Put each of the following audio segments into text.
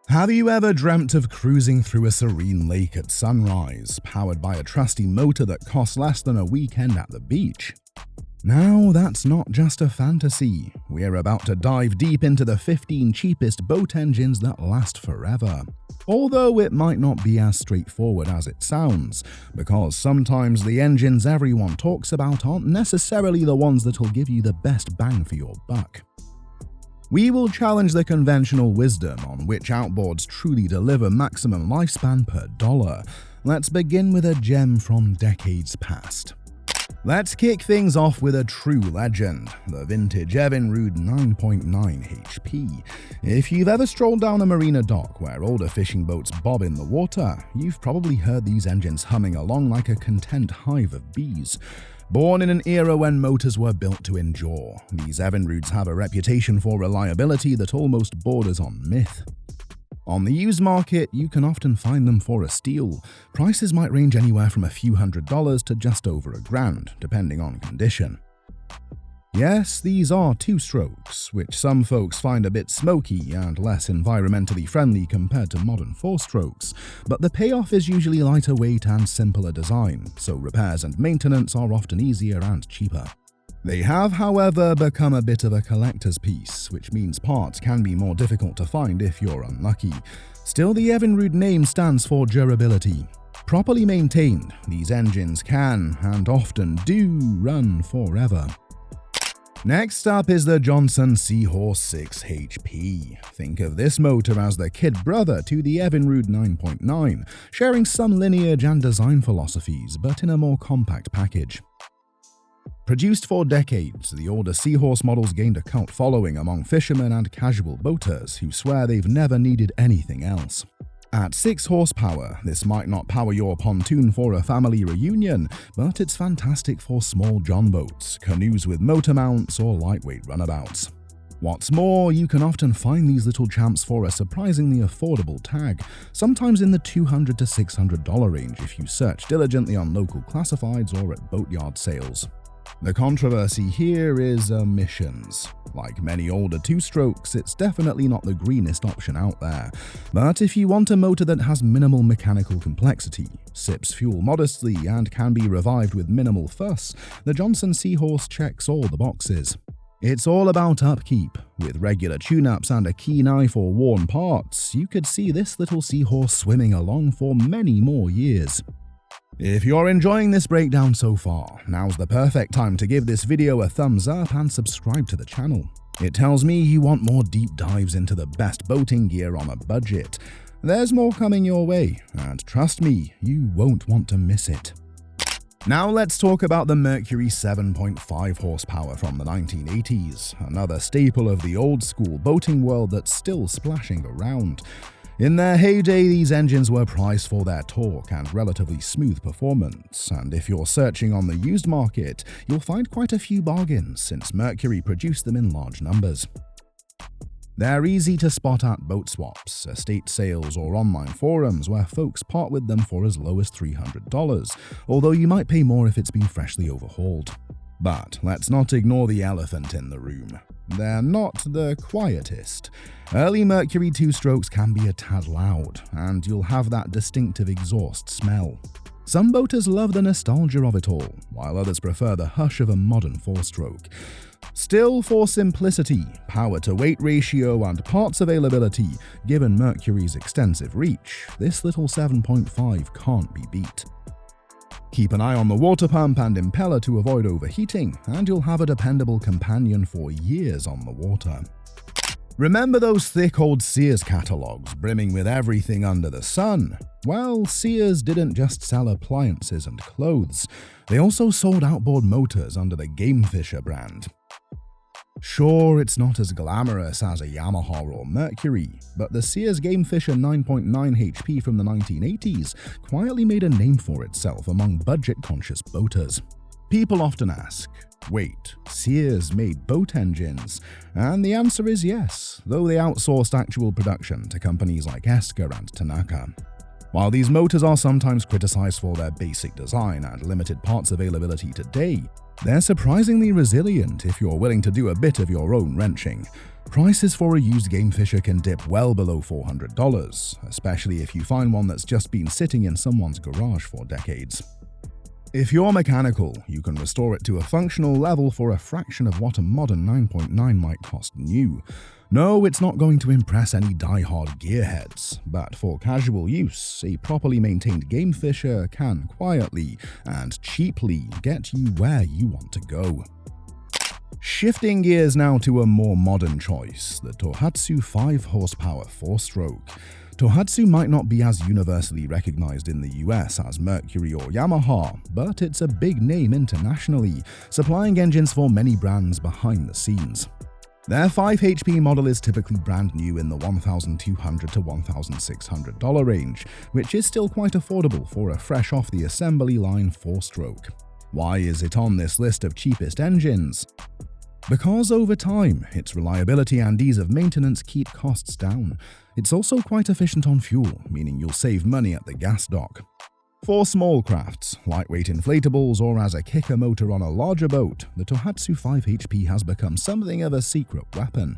Have you ever dreamt of cruising through a serene lake at sunrise, powered by a trusty motor that costs less than a weekend at the beach? Now, that's not just a fantasy. We're about to dive deep into the 15 cheapest boat engines that last forever. Although it might not be as straightforward as it sounds, because sometimes the engines everyone talks about aren't necessarily the ones that'll give you the best bang for your buck. We will challenge the conventional wisdom on which outboards truly deliver maximum lifespan per dollar. Let's begin with a gem from decades past. Let's kick things off with a true legend, the vintage Evinrude 9.9 HP. If you've ever strolled down a marina dock where older fishing boats bob in the water, you've probably heard these engines humming along like a content hive of bees. Born in an era when motors were built to endure, these Evinrudes have a reputation for reliability that almost borders on myth. On the used market, you can often find them for a steal. Prices might range anywhere from a few $100s to just over $1,000, depending on condition. Yes, these are two-strokes, which some folks find a bit smoky and less environmentally friendly compared to modern four-strokes, but the payoff is usually lighter weight and simpler design, so repairs and maintenance are often easier and cheaper. They have, however, become a bit of a collector's piece, which means parts can be more difficult to find if you're unlucky. Still, the Evanrude name stands for durability. Properly maintained, these engines can, and often do, run forever. Next up is the Johnson Seahorse 6 HP. Think of this motor as the kid brother to the Evinrude 9.9, sharing some lineage and design philosophies, but in a more compact package. Produced for decades, the older Seahorse models gained a cult following among fishermen and casual boaters who swear they've never needed anything else. At 6 horsepower, this might not power your pontoon for a family reunion, but it's fantastic for small john boats, canoes with motor mounts, or lightweight runabouts. What's more, you can often find these little champs for a surprisingly affordable tag, sometimes in the $200 to $600 range if you search diligently on local classifieds or at boatyard sales. The controversy here is emissions. Like many older two-strokes, it's definitely not the greenest option out there. But if you want a motor that has minimal mechanical complexity, sips fuel modestly, and can be revived with minimal fuss, the Johnson Seahorse checks all the boxes. It's all about upkeep. With regular tune-ups and a keen eye for worn parts, you could see this little Seahorse swimming along for many more years. If you're enjoying this breakdown so far, now's the perfect time to give this video a thumbs up and subscribe to the channel. It tells me you want more deep dives into the best boating gear on a budget. There's more coming your way, and trust me, you won't want to miss it. Now let's talk about the Mercury 7.5 horsepower from the 1980s, another staple of the old-school boating world that's still splashing around. In their heyday, these engines were prized for their torque and relatively smooth performance, and if you're searching on the used market, you'll find quite a few bargains since Mercury produced them in large numbers. They're easy to spot at boat swaps, estate sales, or online forums where folks part with them for as low as $300, although you might pay more if it's been freshly overhauled. But let's not ignore the elephant in the room. They're not the quietest. Early Mercury two-strokes can be a tad loud, and you'll have that distinctive exhaust smell. Some boaters love the nostalgia of it all, while others prefer the hush of a modern four-stroke. Still, for simplicity, power-to-weight ratio, and parts availability, given Mercury's extensive reach, this little 7.5 can't be beat. Keep an eye on the water pump and impeller to avoid overheating, and you'll have a dependable companion for years on the water. Remember those thick old Sears catalogs brimming with everything under the sun? Well, Sears didn't just sell appliances and clothes. They also sold outboard motors under the GameFisher brand. Sure, it's not as glamorous as a Yamaha or Mercury, but the Sears GameFisher 9.9 HP from the 1980s quietly made a name for itself among budget-conscious boaters. People often ask, wait, Sears made boat engines? And the answer is yes, though they outsourced actual production to companies like Esker and Tanaka. While these motors are sometimes criticized for their basic design and limited parts availability today, they're surprisingly resilient if you're willing to do a bit of your own wrenching. Prices for a used GameFisher can dip well below $400, especially if you find one that's just been sitting in someone's garage for decades. If you're mechanical, you can restore it to a functional level for a fraction of what a modern 9.9 might cost new. No, it's not going to impress any die-hard gearheads, but for casual use, a properly maintained GameFisher can quietly and cheaply get you where you want to go. Shifting gears now to a more modern choice, the Tohatsu 5 horsepower 4-stroke. Tohatsu might not be as universally recognized in the US as Mercury or Yamaha, but it's a big name internationally, supplying engines for many brands behind the scenes. Their 5 HP model is typically brand new in the $1,200 to $1,600 range, which is still quite affordable for a fresh off the assembly line 4-stroke. Why is it on this list of cheapest engines? Because over time, its reliability and ease of maintenance keep costs down. It's also quite efficient on fuel, meaning you'll save money at the gas dock. For small crafts, lightweight inflatables, or as a kicker motor on a larger boat, the Tohatsu 5 HP has become something of a secret weapon.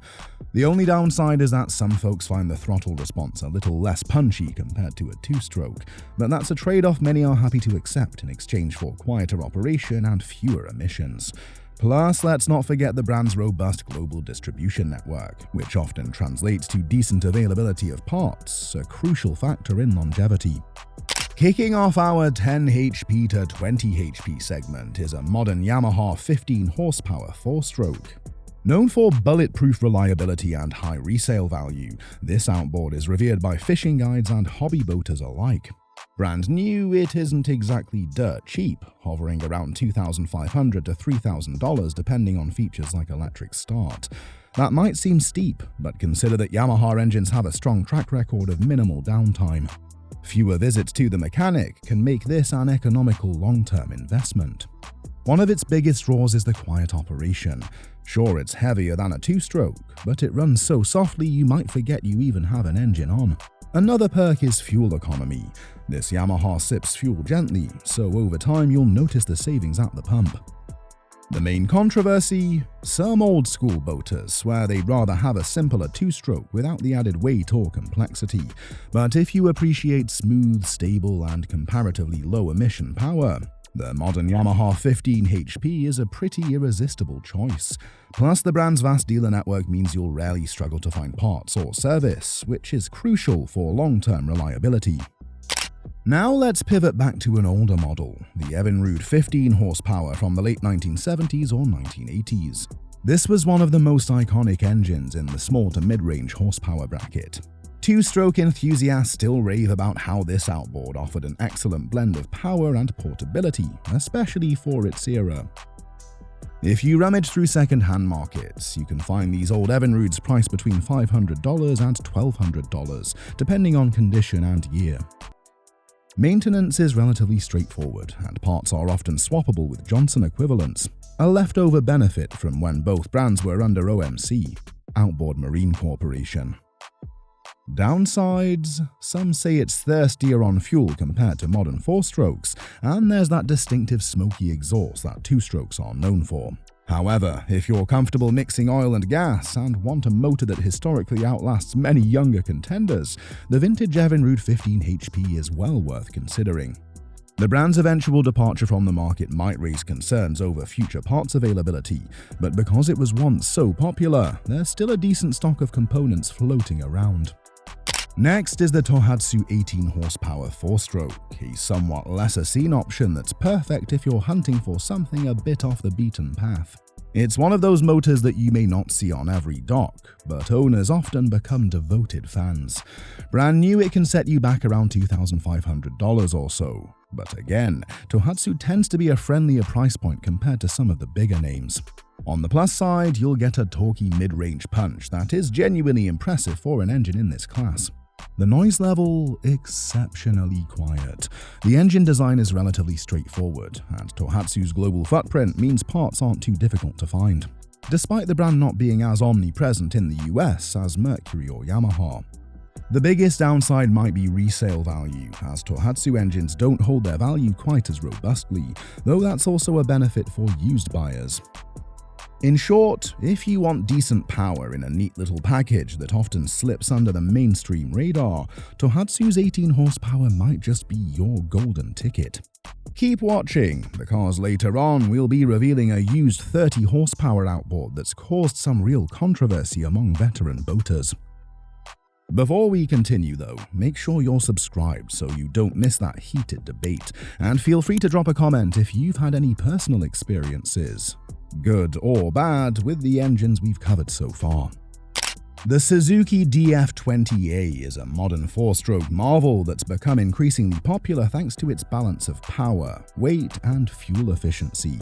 The only downside is that some folks find the throttle response a little less punchy compared to a 2-stroke, but that's a trade-off many are happy to accept in exchange for quieter operation and fewer emissions. Plus, let's not forget the brand's robust global distribution network, which often translates to decent availability of parts, a crucial factor in longevity. Kicking off our 10 HP to 20 HP segment is a modern Yamaha 15 horsepower 4-stroke. Known for bulletproof reliability and high resale value, this outboard is revered by fishing guides and hobby boaters alike. Brand new, it isn't exactly dirt cheap, hovering around $2,500 to $3,000 depending on features like electric start. That might seem steep, but consider that Yamaha engines have a strong track record of minimal downtime. Fewer visits to the mechanic can make this an economical long-term investment. One of its biggest draws is the quiet operation. Sure, it's heavier than a 2-stroke, but it runs so softly you might forget you even have an engine on. Another perk is fuel economy. This Yamaha sips fuel gently, so over time you'll notice the savings at the pump. The main controversy? Some old-school boaters swear they'd rather have a simpler 2-stroke without the added weight or complexity, but if you appreciate smooth, stable, and comparatively low-emission power, the modern Yamaha 15 HP is a pretty irresistible choice. Plus, the brand's vast dealer network means you'll rarely struggle to find parts or service, which is crucial for long-term reliability. Now let's pivot back to an older model, the Evinrude 15 horsepower from the late 1970s or 1980s. This was one of the most iconic engines in the small to mid-range horsepower bracket. 2-stroke enthusiasts still rave about how this outboard offered an excellent blend of power and portability, especially for its era. If you rummage through second-hand markets, you can find these old Evinrudes priced between $500 and $1,200, depending on condition and year. Maintenance is relatively straightforward, and parts are often swappable with Johnson equivalents, a leftover benefit from when both brands were under OMC, Outboard Marine Corporation. Downsides? Some say it's thirstier on fuel compared to modern 4-strokes, and there's that distinctive smoky exhaust that 2-strokes are known for. However, if you're comfortable mixing oil and gas and want a motor that historically outlasts many younger contenders, the vintage Evinrude 15 HP is well worth considering. The brand's eventual departure from the market might raise concerns over future parts availability, but because it was once so popular, there's still a decent stock of components floating around. Next is the Tohatsu 18 horsepower 4-stroke, a somewhat lesser seen option that's perfect if you're hunting for something a bit off the beaten path. It's one of those motors that you may not see on every dock, but owners often become devoted fans. Brand new, it can set you back around $2,500 or so, but again, Tohatsu tends to be a friendlier price point compared to some of the bigger names. On the plus side, you'll get a torquey mid-range punch that is genuinely impressive for an engine in this class. The noise level, exceptionally quiet. The engine design is relatively straightforward, and Tohatsu's global footprint means parts aren't too difficult to find, despite the brand not being as omnipresent in the US as Mercury or Yamaha. The biggest downside might be resale value, as Tohatsu engines don't hold their value quite as robustly, though that's also a benefit for used buyers. In short, if you want decent power in a neat little package that often slips under the mainstream radar, Tohatsu's 18 horsepower might just be your golden ticket. Keep watching, because later on we'll be revealing a used 30 horsepower outboard that's caused some real controversy among veteran boaters. Before we continue though, make sure you're subscribed so you don't miss that heated debate, and feel free to drop a comment if you've had any personal experiences, good or bad, with the engines we've covered so far. The Suzuki DF20A is a modern four-stroke marvel that's become increasingly popular thanks to its balance of power, weight, and fuel efficiency.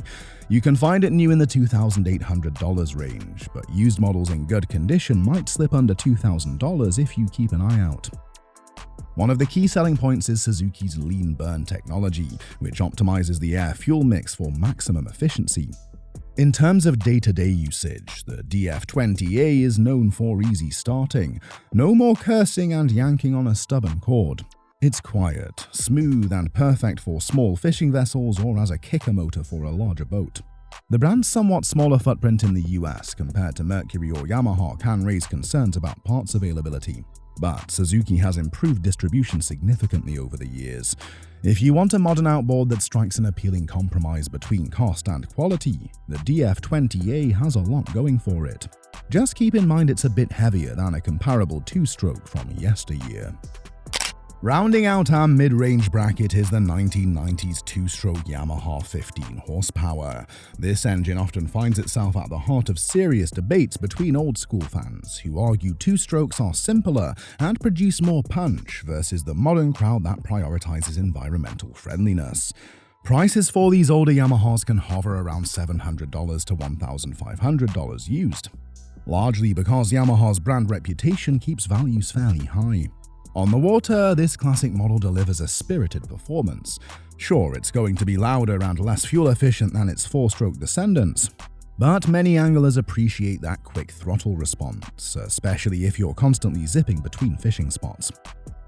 You can find it new in the $2,800 range, but used models in good condition might slip under $2,000 if you keep an eye out. One of the key selling points is Suzuki's lean burn technology, which optimizes the air-fuel mix for maximum efficiency. In terms of day-to-day usage, the DF20A is known for easy starting, no more cursing and yanking on a stubborn cord. It's quiet, smooth, and perfect for small fishing vessels or as a kicker motor for a larger boat. The brand's somewhat smaller footprint in the US compared to Mercury or Yamaha can raise concerns about parts availability, but Suzuki has improved distribution significantly over the years. If you want a modern outboard that strikes an appealing compromise between cost and quality, the DF20A has a lot going for it. Just keep in mind it's a bit heavier than a comparable two-stroke from yesteryear. Rounding out our mid-range bracket is the 1990s two-stroke Yamaha 15 horsepower. This engine often finds itself at the heart of serious debates between old-school fans who argue two-strokes are simpler and produce more punch versus the modern crowd that prioritizes environmental friendliness. Prices for these older Yamahas can hover around $700 to $1,500 used, largely because Yamaha's brand reputation keeps values fairly high. On the water, this classic model delivers a spirited performance. Sure, it's going to be louder and less fuel efficient than its four-stroke descendants, but many anglers appreciate that quick throttle response, especially if you're constantly zipping between fishing spots.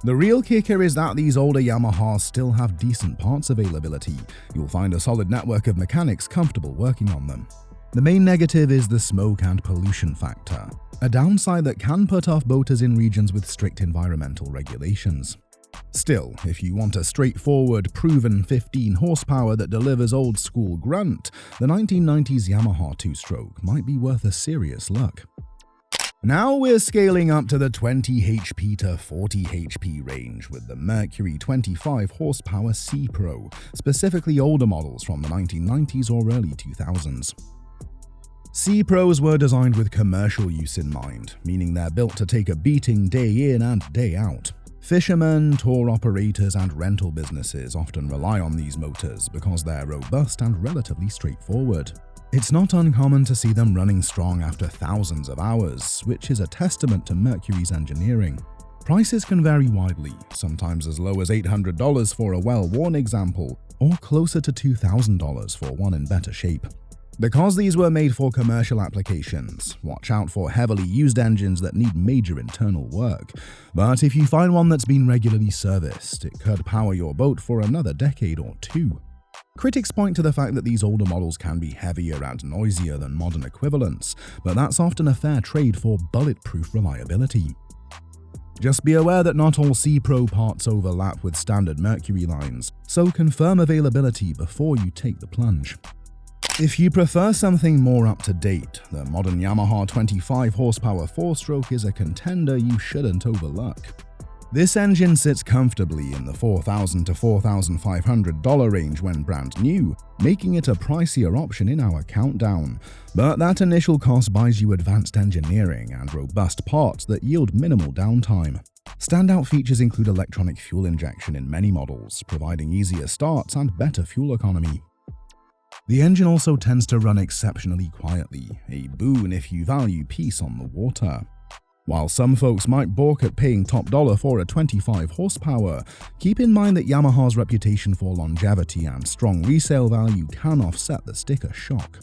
The real kicker is that these older Yamahas still have decent parts availability. You'll find a solid network of mechanics comfortable working on them. The main negative is the smoke and pollution factor, a downside that can put off boaters in regions with strict environmental regulations. Still, if you want a straightforward, proven 15 horsepower that delivers old-school grunt, the 1990s Yamaha two-stroke might be worth a serious look. Now we're scaling up to the 20 HP to 40 HP range with the Mercury 25 horsepower SeaPro, specifically older models from the 1990s or early 2000s. SeaPros were designed with commercial use in mind, meaning they're built to take a beating day in and day out. Fishermen, tour operators, and rental businesses often rely on these motors because they're robust and relatively straightforward. It's not uncommon to see them running strong after thousands of hours, which is a testament to Mercury's engineering. Prices can vary widely, sometimes as low as $800 for a well-worn example, or closer to $2,000 for one in better shape. Because these were made for commercial applications, watch out for heavily used engines that need major internal work. But if you find one that's been regularly serviced, it could power your boat for another decade or two. Critics point to the fact that these older models can be heavier and noisier than modern equivalents, but that's often a fair trade for bulletproof reliability. Just be aware that not all SeaPro parts overlap with standard Mercury lines, so confirm availability before you take the plunge. If you prefer something more up-to-date, the modern Yamaha 25 horsepower four-stroke is a contender you shouldn't overlook. This engine sits comfortably in the $4,000 to $4,500 range when brand new, making it a pricier option in our countdown. But that initial cost buys you advanced engineering and robust parts that yield minimal downtime. Standout features include electronic fuel injection in many models, providing easier starts and better fuel economy. The engine also tends to run exceptionally quietly, a boon if you value peace on the water. While some folks might balk at paying top dollar for a 25 horsepower, keep in mind that Yamaha's reputation for longevity and strong resale value can offset the sticker shock.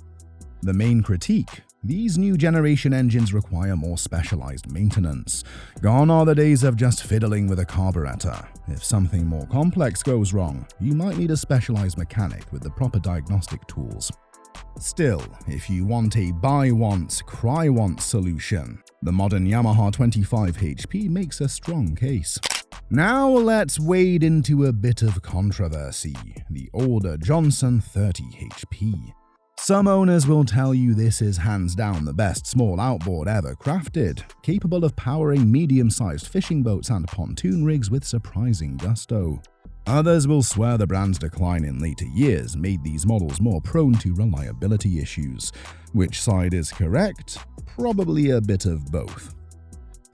The main critique: these new generation engines require more specialized maintenance. Gone are the days of just fiddling with a carburetor. If something more complex goes wrong, you might need a specialized mechanic with the proper diagnostic tools. Still, if you want a buy once, cry once solution, the modern Yamaha 25 HP makes a strong case. Now let's wade into a bit of controversy, the older Johnson 30 HP. Some owners will tell you this is hands down the best small outboard ever crafted, capable of powering medium-sized fishing boats and pontoon rigs with surprising gusto. Others will swear the brand's decline in later years made these models more prone to reliability issues. Which side is correct? Probably a bit of both.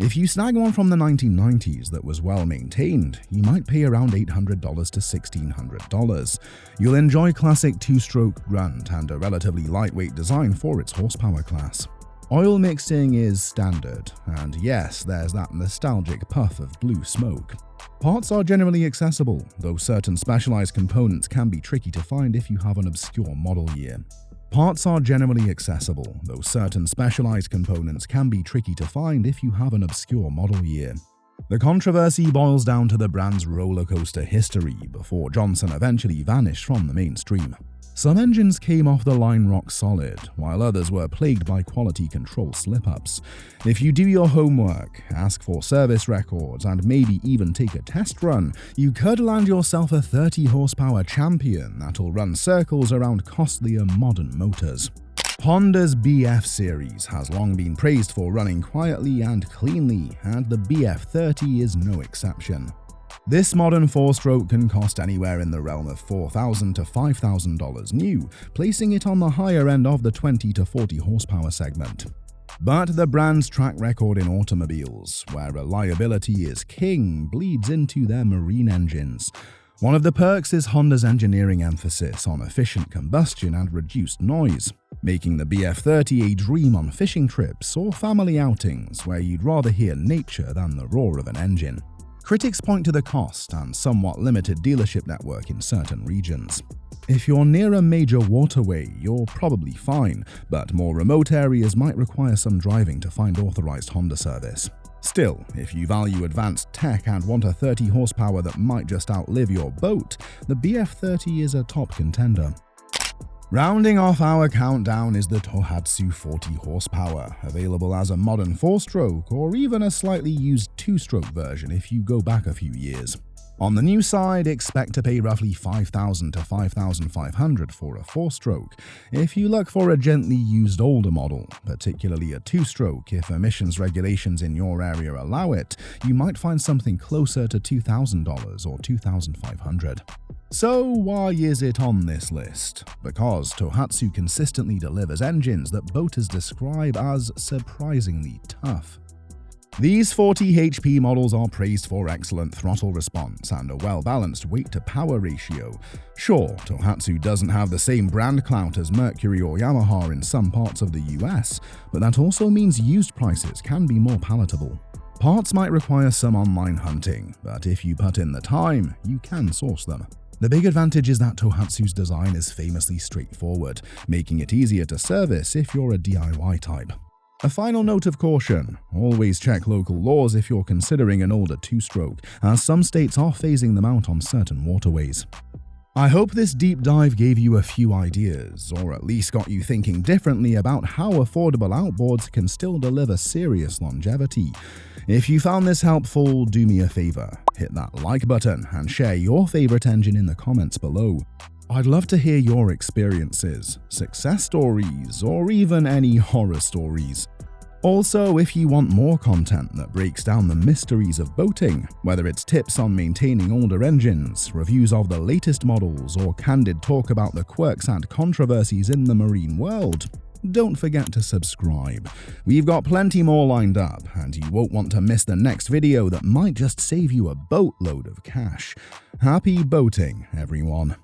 If you snag one from the 1990s that was well maintained, you might pay around $800 to $1,600. You'll enjoy classic two-stroke grunt and a relatively lightweight design for its horsepower class. Oil mixing is standard, and yes, there's that nostalgic puff of blue smoke. Parts are generally accessible, though certain specialized components can be tricky to find if you have an obscure model year. The controversy boils down to the brand's rollercoaster history before Johnson eventually vanished from the mainstream. Some engines came off the line rock solid, while others were plagued by quality control slip-ups. If you do your homework, ask for service records, and maybe even take a test run, you could land yourself a 30-horsepower champion that'll run circles around costlier modern motors. Honda's BF series has long been praised for running quietly and cleanly, and the BF30 is no exception. This modern four-stroke can cost anywhere in the realm of $4,000 to $5,000 new, placing it on the higher end of the 20 to 40 horsepower segment. But the brand's track record in automobiles, where reliability is king, bleeds into their marine engines. One of the perks is Honda's engineering emphasis on efficient combustion and reduced noise, making the BF30 a dream on fishing trips or family outings where you'd rather hear nature than the roar of an engine. Critics point to the cost and somewhat limited dealership network in certain regions. If you're near a major waterway, you're probably fine, but more remote areas might require some driving to find authorized Honda service. Still, if you value advanced tech and want a 30 horsepower that might just outlive your boat, the BF30 is a top contender. Rounding off our countdown is the Tohatsu 40 horsepower, available as a modern 4-stroke or even a slightly used 2-stroke version if you go back a few years. On the new side, expect to pay roughly $5,000 to $5,500 for a 4-stroke. If you look for a gently used older model, particularly a 2-stroke if emissions regulations in your area allow it, you might find something closer to $2,000 or $2,500. So why is it on this list? Because Tohatsu consistently delivers engines that boaters describe as surprisingly tough. These 40 HP models are praised for excellent throttle response and a well-balanced weight-to-power ratio. Sure, Tohatsu doesn't have the same brand clout as Mercury or Yamaha in some parts of the US, but that also means used prices can be more palatable. Parts might require some online hunting, but if you put in the time, you can source them. The big advantage is that Tohatsu's design is famously straightforward, making it easier to service if you're a DIY type. A final note of caution, always check local laws if you're considering an older 2-stroke, as some states are phasing them out on certain waterways. I hope this deep dive gave you a few ideas, or at least got you thinking differently about how affordable outboards can still deliver serious longevity. If you found this helpful, do me a favor, hit that like button and share your favorite engine in the comments below. I'd love to hear your experiences, success stories, or even any horror stories. Also, if you want more content that breaks down the mysteries of boating, whether it's tips on maintaining older engines, reviews of the latest models, or candid talk about the quirks and controversies in the marine world, don't forget to subscribe. We've got plenty more lined up, and you won't want to miss the next video that might just save you a boatload of cash. Happy boating, everyone.